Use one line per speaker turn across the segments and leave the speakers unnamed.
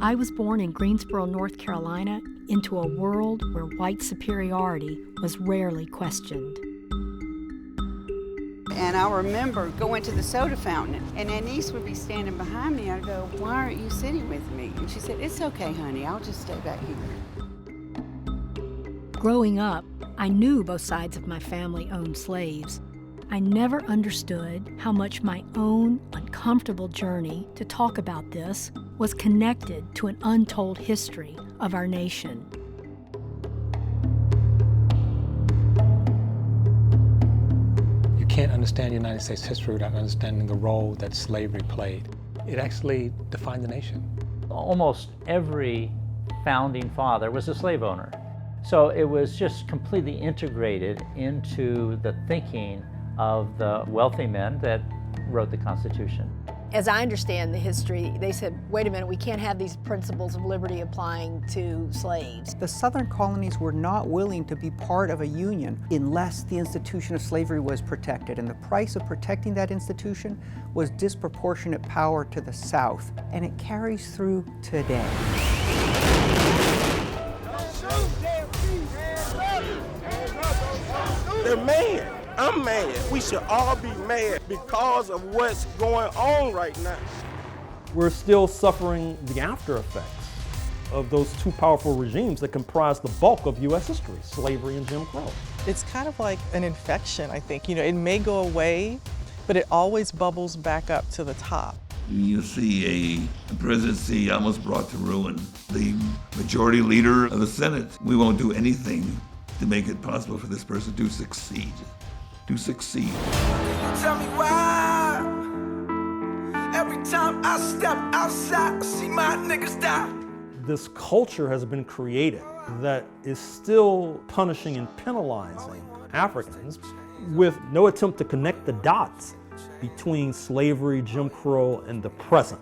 I was born in Greensboro, North Carolina, into a world where white superiority was rarely questioned.
And I remember going to the soda fountain, and Anise would be standing behind me. I'd go, "Why aren't you sitting with me?" And she said, "It's okay, honey, I'll just stay back here."
Growing up, I knew both sides of my family owned slaves. I never understood how much my own uncomfortable journey to talk about this was connected to an untold history of our nation.
You can't understand United States history without understanding the role that slavery played. It actually defined the nation.
Almost every founding father was a slave owner. So it was just completely integrated into the thinking of the wealthy men that wrote the Constitution.
As I understand the history, they said, wait a minute, we can't have these principles of liberty applying to slaves.
The Southern colonies were not willing to be part of a union unless the institution of slavery was protected. And the price of protecting that institution was disproportionate power to the South. And it carries through today.
They're mad. I'm mad. We should all be mad because of what's going on right now.
We're still suffering the after effects of those two powerful regimes that comprise the bulk of U.S. history, slavery and Jim Crow.
It's kind of like an infection, I think. You know, it may go away, but it always bubbles back up to the top.
You see a presidency almost brought to ruin. The majority leader of the Senate, we won't do anything to make it possible for this person to succeed. To succeed.
Tell me why every time I step outside, I see my niggas die.
This culture has been created that is still punishing and penalizing Africans with no attempt to connect the dots between slavery, Jim Crow, and the present.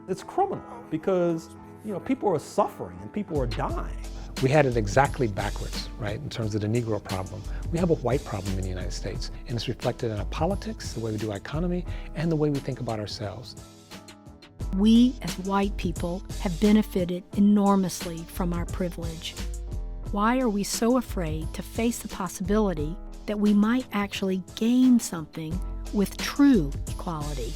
It's criminal because, you know, people are suffering and people are dying.
We had it exactly backwards, right, in terms of the Negro problem. We have a white problem in the United States, and it's reflected in our politics, the way we do our economy, and the way we think about ourselves.
We, as white people, have benefited enormously from our privilege. Why are we so afraid to face the possibility that we might actually gain something with true equality?